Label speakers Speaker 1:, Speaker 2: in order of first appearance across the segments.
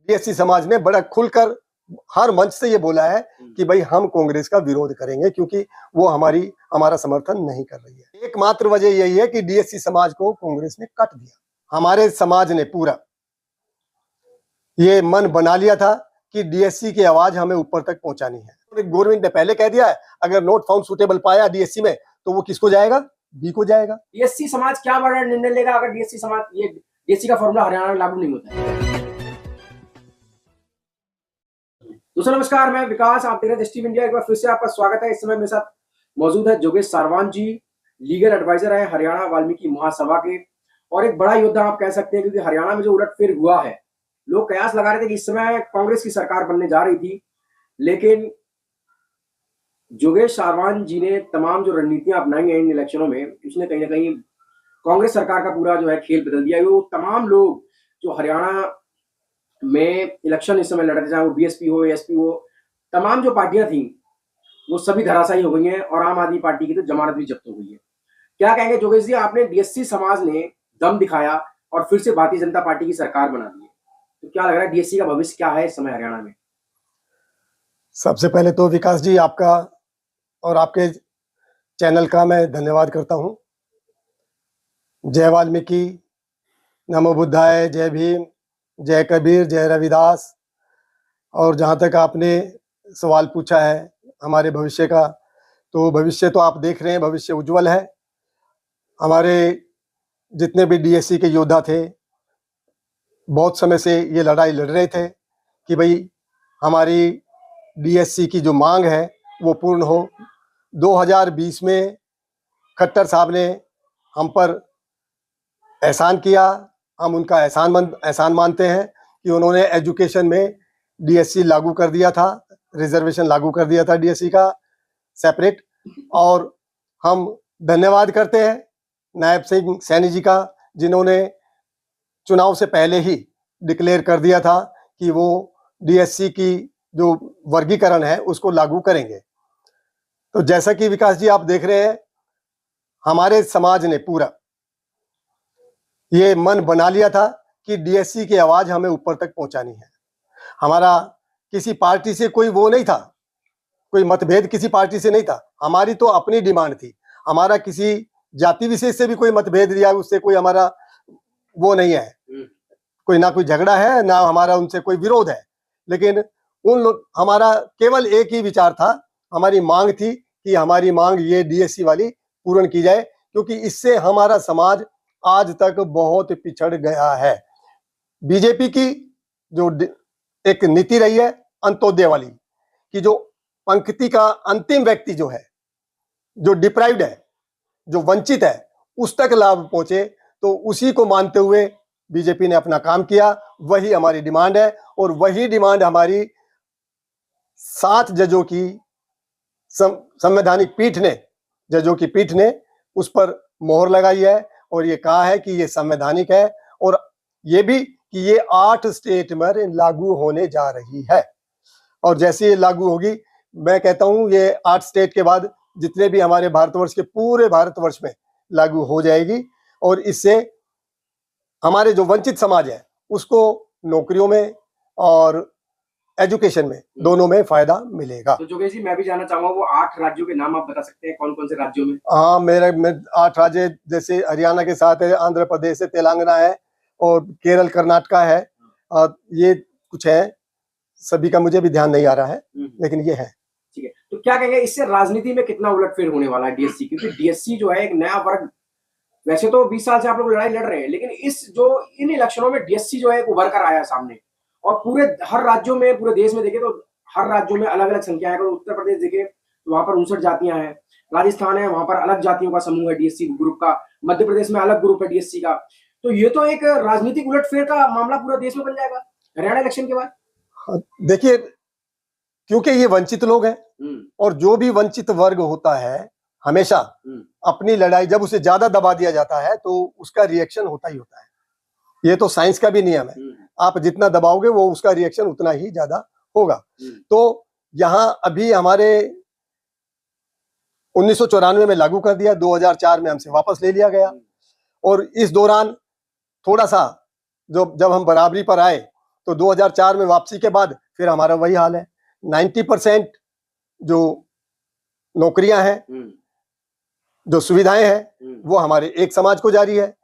Speaker 1: DSC समाज ने बड़ा खुलकर हर मंच से ये बोला है कि भाई हम कांग्रेस का विरोध करेंगे क्योंकि वो हमारा समर्थन नहीं कर रही है। एकमात्र वजह यही है कि डीएससी समाज को कांग्रेस ने कट दिया। हमारे समाज ने पूरा ये मन बना लिया था कि डीएससी की आवाज हमें ऊपर तक पहुंचानी है। गवर्नमेंट ने पहले कह दिया है अगर नॉट फाउंड सुटेबल पाया डीएससी में तो वो किसको जाएगा? बी को जाएगा।
Speaker 2: डीएससी समाज क्या बड़ा निर्णय लेगा अगर डीएससी समाज ये डीएससी का फॉर्मूला हरियाणा में लागू नहीं होता है? दोस्तों नमस्कार, मैं विकास, आप देख रहे हैं टीवी इंडिया। एक बार फिर से आपका स्वागत है। इस समय मेरे साथ मौजूद है जोगेश सारवान जी, लीगल एडवाइजर है हरियाणा वाल्मीकि महासभा के, और एक बड़ा योद्धा आप कह सकते हैं क्योंकि हरियाणा में जो उलटफेर हुआ है, लोग कयास लगा रहे थे कि इस समय कांग्रेस की सरकार बनने जा रही थी, लेकिन जोगेश सारवान जी ने तमाम जो रणनीतियां अपनाई हैं इन इलेक्शनों में, उसने कहीं ना कहीं कांग्रेस सरकार का पूरा जो है खेल बदल दिया। वो तमाम लोग जो हरियाणा में इलेक्शन इस समय लड़ रहे, चाहे वो बीएसपी हो, एसपी हो, तमाम जो पार्टियां थी वो सभी धराशायी हो गई हैं और आम आदमी पार्टी की तो जमानत भी जब्त हो गई है। क्या कहेंगे जोगेश जी, आपने डीएससी समाज ने दम दिखाया और फिर से भारतीय जनता पार्टी की सरकार बना दी है, तो क्या लग रहा है डीएससी का भविष्य क्या है इस समय हरियाणा में?
Speaker 1: सबसे पहले तो विकास जी आपका और आपके चैनल का मैं धन्यवाद करता हूं। जय वाल्मीकि, नमो बुद्धाय, जय भीम, जय कबीर, जय रविदास। और जहां तक आपने सवाल पूछा है हमारे भविष्य का, तो भविष्य तो आप देख रहे हैं, भविष्य उज्जवल है। हमारे जितने भी डीएससी के योद्धा थे बहुत समय से ये लड़ाई लड़ रहे थे कि भाई हमारी डीएससी की जो मांग है वो पूर्ण हो। 2020 में खट्टर साहब ने हम पर एहसान किया, हम उनका एहसान मानते हैं कि उन्होंने एजुकेशन में डीएससी लागू कर दिया था, रिजर्वेशन लागू कर दिया था डीएससी का सेपरेट। और हम धन्यवाद करते हैं नायब सिंह सैनी जी का, जिन्होंने चुनाव से पहले ही डिक्लेयर कर दिया था कि वो डीएससी की जो वर्गीकरण है उसको लागू करेंगे। तो जैसा कि विकास जी आप देख रहे हैं, हमारे समाज ने पूरा ये मन बना लिया था कि डीएससी की आवाज हमें ऊपर तक पहुंचानी है। हमारा किसी पार्टी से कोई वो नहीं था, कोई मतभेद किसी पार्टी से नहीं था। हमारी तो अपनी डिमांड थी। हमारा किसी जाति विशेष से भी कोई मतभेद या उससे कोई हमारा वो नहीं है, कोई झगड़ा है ना हमारा उनसे कोई विरोध है। लेकिन हमारा केवल एक ही विचार था, हमारी मांग थी कि हमारी मांग ये डीएससी वाली पूर्ण की जाए, क्योंकि इससे हमारा समाज आज तक बहुत पिछड़ गया है। बीजेपी की जो एक नीति रही है अंत्योदय वाली, कि जो पंक्ति का अंतिम व्यक्ति जो है, जो डिप्राइव्ड है, जो वंचित है, उस तक लाभ पहुंचे, तो उसी को मानते हुए बीजेपी ने अपना काम किया। वही हमारी डिमांड है और वही डिमांड हमारी 7 जजों की संवैधानिक जजों की पीठ ने उस पर मोहर लगाई है और ये कहा है कि ये संवैधानिक है, और ये भी कि ये 8 स्टेट में लागू होने जा रही है। और जैसे ये लागू होगी, मैं कहता हूं ये 8 स्टेट के बाद जितने भी हमारे भारतवर्ष के पूरे भारतवर्ष में लागू हो जाएगी, और इससे हमारे जो वंचित समाज है उसको नौकरियों में और एजुकेशन में दोनों में फायदा मिलेगा।
Speaker 2: तो जोगेश जी, मैं भी जानना चाहूंगा, वो 8 राज्यों के नाम आप बता सकते हैं, कौन कौन से राज्यों में?
Speaker 1: हाँ, मेरे 8 राज्य जैसे हरियाणा के साथ है, आंध्र प्रदेश है, तेलंगाना है और केरल कर्नाटका है। ये कुछ है, सभी का मुझे भी ध्यान नहीं आ रहा है, लेकिन ये है।
Speaker 2: ठीक है, तो क्या कहेंगे इससे राजनीति में कितना उलटफेर होने वाला है डीएससी? क्योंकि डीएससी जो है एक नया वर्ग, वैसे तो 20 साल से आप लोग लड़ाई लड़ रहे हैं, लेकिन इन इलेक्शनों में डीएससी जो है उभर कर आया सामने, और पूरे हर राज्यों में, पूरे देश में देखे तो हर राज्यों में अलग अलग संख्या है। अगर उत्तर प्रदेश देखे तो वहां पर 59 जातियां हैं, राजस्थान है वहां पर अलग जातियों का समूह है डीएससी ग्रुप का, मध्य प्रदेश में अलग ग्रुप है डीएससी का। तो ये तो एक राजनीतिक उलटफेर का मामला पूरा देश में बन जाएगा हरियाणा इलेक्शन के बाद।
Speaker 1: देखिए, क्योंकि ये वंचित लोग हैं, और जो भी वंचित वर्ग होता है हमेशा अपनी लड़ाई, जब उसे ज्यादा दबा दिया जाता है तो उसका रिएक्शन होता ही होता है। ये तो साइंस का भी नियम है, आप जितना दबाओगे वो उसका रिएक्शन उतना ही ज्यादा होगा। तो यहाँ अभी हमारे 1994 में लागू कर दिया, 2004 में हमसे वापस ले लिया गया, और इस दौरान थोड़ा सा जब हम बराबरी पर आए तो 2004 में वापसी के बाद फिर हमारा वही हाल है। 90% जो नौकरियां हैं, जो सुविधाएं हैं, वो हमारे एक समाज को जारी है,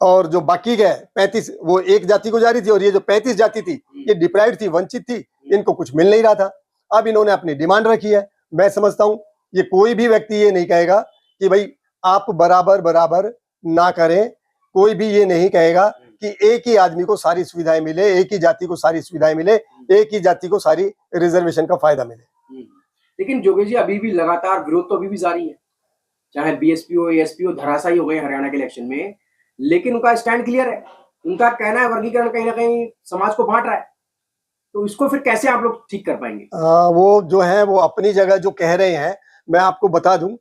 Speaker 1: और जो बाकी गए 35 वो एक जाति को जारी थी, और ये जो 35 जाति थी ये डिप्राइव्ड थी, वंचित थी, इनको कुछ मिल नहीं रहा था। अब इन्होंने अपनी डिमांड रखी है। मैं समझता हूं ये कोई भी व्यक्ति ये नहीं कहेगा कि भाई आप बराबर बराबर ना करें, कोई भी ये नहीं कहेगा कि एक ही आदमी को सारी सुविधाएं मिले, एक ही जाति को सारी सुविधाएं मिले, एक ही जाति को सारी रिजर्वेशन का फायदा मिले।
Speaker 2: लेकिन जोगेश जी अभी भी लगातार विरोध तो अभी भी जारी है, चाहे बीएसपी हो, एएसपी हो, धराशायी हो गए हरियाणा के इलेक्शन में, लेकिन उनका स्टैंड क्लियर है। उनका कहना है वर्गीकरण कहीं ना कहीं समाज को बांट रहा है, तो इसको फिर कैसे आप लोग ठीक कर पाएंगे?
Speaker 1: वो जो है वो अपनी जगह जो कह रहे हैं, मैं आपको बता दूं,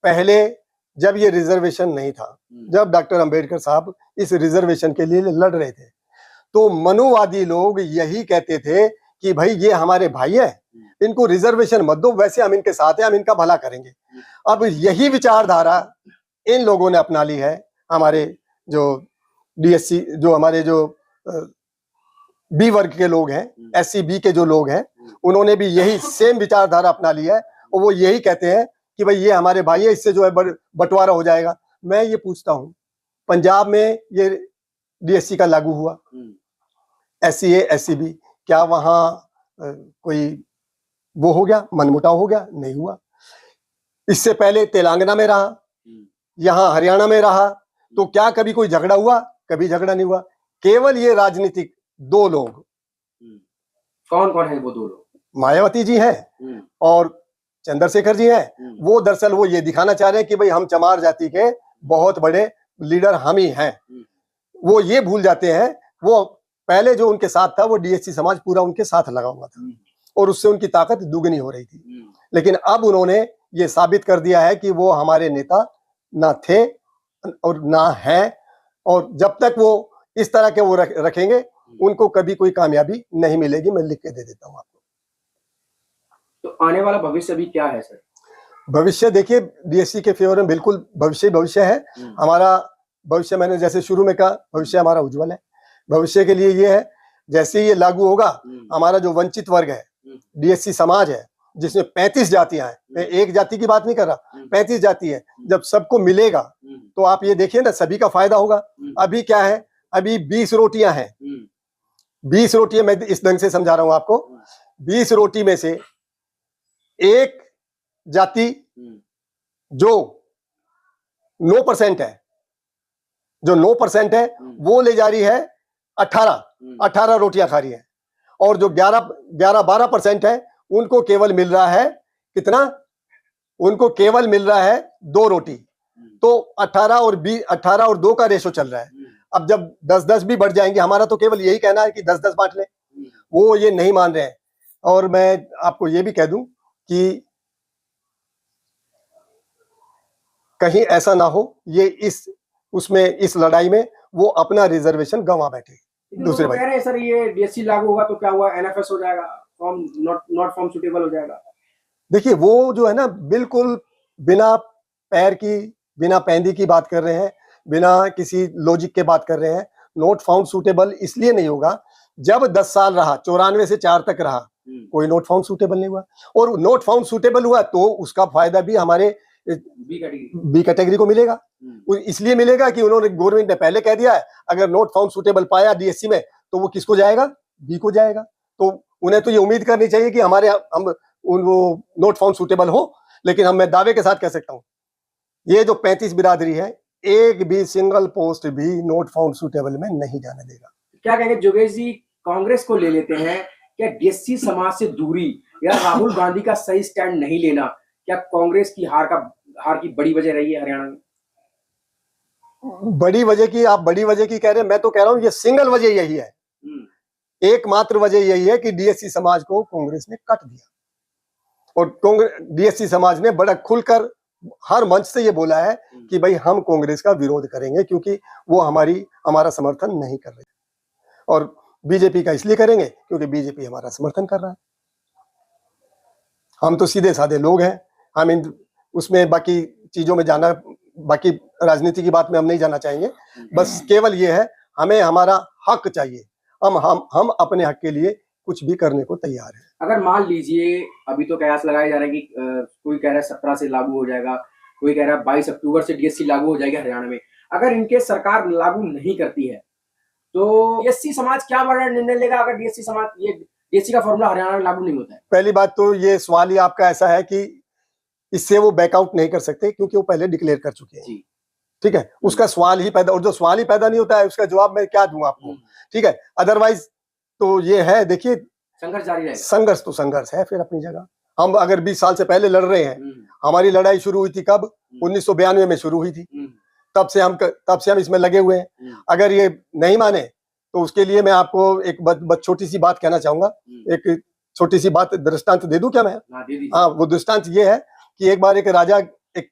Speaker 1: पहले जब ये रिजर्वेशन नहीं था, जब डॉक्टर अंबेडकर साहब इस रिजर्वेशन के लिए लड़ रहे थे, तो मनुवादी लोग यही कहते थे कि भाई ये हमारे भाई है, इनको रिजर्वेशन मत दो, वैसे हम इनके साथ हैं, हम इनका भला करेंगे। अब यही विचारधारा इन लोगों ने अपना ली है। हमारे जो डीएससी, जो हमारे जो बी वर्ग के लोग हैं, एससी बी के जो लोग हैं, उन्होंने भी यही सेम विचारधारा अपना ली है, और वो यही कहते हैं कि भाई ये हमारे भाई है, इससे जो है बंटवारा हो जाएगा। मैं ये पूछता हूं, पंजाब में ये डीएससी का लागू हुआ, एससी ए एससी बी, क्या वहां कोई वो हो गया, मनमुटाव हो गया? नहीं हुआ। इससे पहले तेलंगाना में रहा, यहां हरियाणा में रहा, तो क्या कभी कोई झगड़ा हुआ? कभी झगड़ा नहीं हुआ। केवल ये राजनीतिक दो लोग,
Speaker 2: कौन कौन है वो दो लोग?
Speaker 1: मायावती जी हैं और चंद्रशेखर जी हैं। वो दरअसल वो ये दिखाना चाह रहे हैं कि भाई हम चमार जाति के बहुत बड़े लीडर हम ही हैं। वो ये भूल जाते हैं, वो पहले जो उनके साथ था वो डीएससी समाज पूरा उनके साथ लगा हुआ था, और उससे उनकी ताकत दुगनी हो रही थी। लेकिन अब उन्होंने ये साबित कर दिया है कि वो हमारे नेता ना थे और ना हैं, और जब तक वो इस तरह के वो रखेंगे, उनको कभी कोई कामयाबी नहीं मिलेगी। मैं लिख के दे देता हूं आपको।
Speaker 2: तो आने वाला भविष्य भी क्या है सर? भविष्य
Speaker 1: देखिए, डीएससी के फेवर में बिल्कुल भविष्य है। हमारा भविष्य, मैंने जैसे शुरू में कहा, भविष्य हमारा उज्जवल है। भविष्य के लिए ये है, जैसे ही ये लागू होगा, हमारा जो वंचित वर्ग है, डीएससी समाज है, जिसमें 35 जातियां हैं, मैं एक जाति की बात नहीं कर रहा, 35 जाति है, जब सबको मिलेगा तो आप ये देखिए ना, सभी का फायदा होगा। अभी क्या है, अभी 20 रोटियां हैं, 20 रोटियां, मैं इस ढंग से समझा रहा हूं आपको, 20 रोटी में से एक जाति जो 9% है, जो 9% है, वो ले जा रही है 18 रोटियां खा रही है, और जो 11-12% है, उनको केवल मिल रहा है कितना? उनको केवल मिल रहा है 2 रोटी। तो 18 और 2 का रेशो चल रहा है। अब जब 10-10 भी बढ़ जाएंगे, हमारा तो केवल यही कहना है कि 10-10 बांट लें, वो ये नहीं मान रहे हैं। और मैं आपको ये भी कह दूं कि कहीं ऐसा ना हो ये इस लड़ाई में वो अपना रिजर्वेशन गंवा बैठे। दूसरे भाई
Speaker 2: कह रहे हैं सर, ये डीएससी लागू होगा तो क्या हुआ, एनएफएस हो जाएगा, फॉर्म नॉट फॉर्म सूटेबल हो जाएगा।
Speaker 1: देखिए, वो जो है ना, बिल्कुल बिना पैर की, बिना पैंदी की बात कर रहे हैं, बिना किसी लॉजिक के बात कर रहे हैं। नॉट फाउंड सूटेबल इसलिए नहीं होगा, जब 10 साल रहा, 94 से 4 तक रहा, कोई नॉट फाउंड सूटेबल नहीं हुआ, और नॉट फाउंड सूटेबल हुआ तो उसका फायदा भी हमारे बी कैटेगरी को मिलेगा। इसलिए मिलेगा कि उन्होंने, गवर्नमेंट ने पहले कह दिया है, अगर नॉट फाउंड सूटेबल पाया डीएससी में तो वो किसको जाएगा? बी को जाएगा। तो उन्हें तो ये उम्मीद करनी चाहिए कि हम वो नॉट फाउंड सूटेबल हो। लेकिन मैं दावे के साथ कह सकता हूं, ये जो 35 बिरादरी है, एक भी सिंगल पोस्ट भी नॉट फाउंड सूटेबल में नहीं जाने देगा।
Speaker 2: क्या कहेंगे जोगेश जी, कांग्रेस को ले लेते हैं, क्या डीएससी समाज से दूरी या राहुल गांधी का सही स्टैंड नहीं लेना, क्या कांग्रेस की हार की बड़ी वजह रही है हरियाणा में?
Speaker 1: बड़ी वजह की कह रहे हैं, मैं तो कह रहा हूं ये सिंगल वजह यही है, एकमात्र वजह यही है कि डीएससी समाज को कांग्रेस ने कट दिया। और डीएससी समाज ने बड़ा खुलकर हर मंच से ये बोला है कि भाई हम कांग्रेस का विरोध करेंगे, क्योंकि वो हमारा समर्थन नहीं कर रही, और बीजेपी का इसलिए करेंगे क्योंकि बीजेपी हमारा समर्थन कर रहा है। हम तो सीधे साधे लोग हैं, हम उसमें बाकी चीजों में जाना, बाकी राजनीति की बात में हम नहीं जाना चाहेंगे। बस केवल ये है, हमें हमारा हक चाहिए, हम अपने हक के लिए कुछ भी करने को तैयार हैं।
Speaker 2: अगर मान लीजिए अभी तो कयास लगाया जा रहा है कि कोई कह रहा है 17 से लागू हो जाएगा, कोई कह रहा है 22 अक्टूबर से डीएससी लागू हो जाएगी हरियाणा में। अगर इनके सरकार लागू नहीं करती है तो डीएससी समाज क्या बड़ा निर्णय लेगा अगर डीएससी समाज ये डीएससी का फॉर्मूला हरियाणा में लागू नहीं होता है?
Speaker 1: पहली बात तो ये सवाल ही आपका ऐसा है कि इससे वो बैकआउट नहीं कर सकते क्योंकि वो पहले डिक्लेयर कर चुके हैं। ठीक है, उसका सवाल ही पैदा, और जो सवाल ही पैदा नहीं होता है उसका जवाब मैं क्या दूं आपको। ठीक है, अदरवाइज तो ये है, देखिए
Speaker 2: संघर्ष जारी रहेगा।
Speaker 1: संघर्ष तो संघर्ष है फिर अपनी जगह। हम अगर 20 साल से पहले लड़ रहे हैं, हमारी लड़ाई शुरू हुई थी कब? 1992 में शुरू हुई थी। तब से हम इसमें लगे हुए हैं। अगर ये नहीं माने तो उसके लिए मैं आपको एक छोटी सी बात कहना चाहूंगा। एक छोटी सी बात दृष्टांत दे दूं क्या मैं? हाँ, वो दृष्टांत ये है कि एक बार एक राजा एक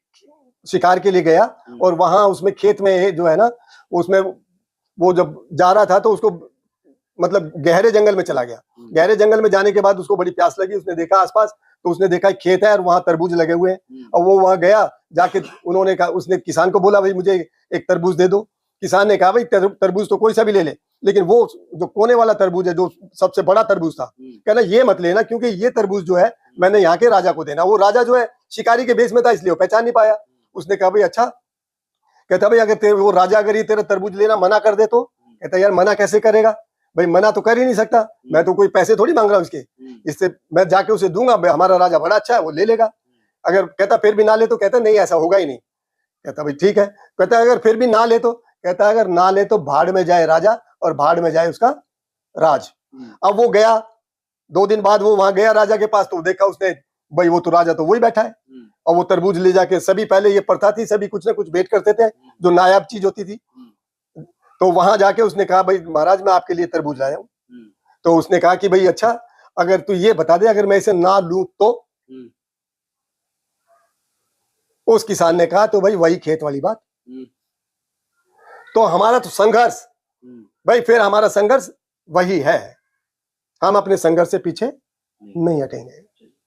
Speaker 1: शिकार के लिए गया और वहां उसमें खेत में जो है ना, उसमें वो जब जा रहा था तो उसको मतलब गहरे जंगल में चला गया। गहरे जंगल में जाने के बाद उसको बड़ी प्यास लगी, उसने देखा आसपास तो उसने देखा एक खेत है और वहां तरबूज लगे हुए हैं। और वो वहां गया, जाके उन्होंने कहा, उसने किसान को बोला भाई मुझे एक तरबूज दे दो। किसान ने कहा भाई तरबूज तो कोई सा भी ले ले, लेकिन वो जो कोने वाला तरबूज है जो सबसे बड़ा तरबूज था, कहना ये मत लेना क्योंकि ये तरबूज जो है मैंने यहाँ के राजा को देना। वो राजा जो है शिकारी के भेष में था इसलिए वो पहचान नहीं पाया। उसने कहा भाई अच्छा, कहता भाई अगर वो राजा अगर ये तेरा तरबूज लेना मना कर दे तो? कहता यार मना कैसे करेगा भाई, मना तो कर ही नहीं सकता, मैं तो कोई पैसे थोड़ी मांग रहा हूँ इसके, इससे मैं जाके उसे दूंगा, हमारा राजा बड़ा अच्छा है वो ले लेगा। अगर कहता फिर भी ना ले तो? कहता नहीं ऐसा होगा ही नहीं। कहता भाई ठीक है। कहता अगर फिर भी ना ले तो? कहता अगर ना ले तो भाड़ में जाए राजा और भाड़ में जाए उसका राज। अब वो गया, 2 दिन बाद वो वहां गया राजा के पास तो देखा उसने भाई वो तो राजा तो वही बैठा है। और वो तरबूज ले जाके, सभी पहले ये प्रथा थी, सभी कुछ ना कुछ भेंट करते थे जो नायाब चीज होती थी। तो वहां जाके उसने कहा भाई महाराज मैं आपके लिए तरबूज लाया हूँ। तो उसने कहा कि भाई अच्छा अगर तू ये बता दे अगर मैं इसे ना लूं तो? उस किसान ने कहा तो भाई वही खेत वाली बात। तो हमारा तो संघर्ष भाई, फिर हमारा संघर्ष वही है, हम अपने संघर्ष से पीछे नहीं हटेंगे।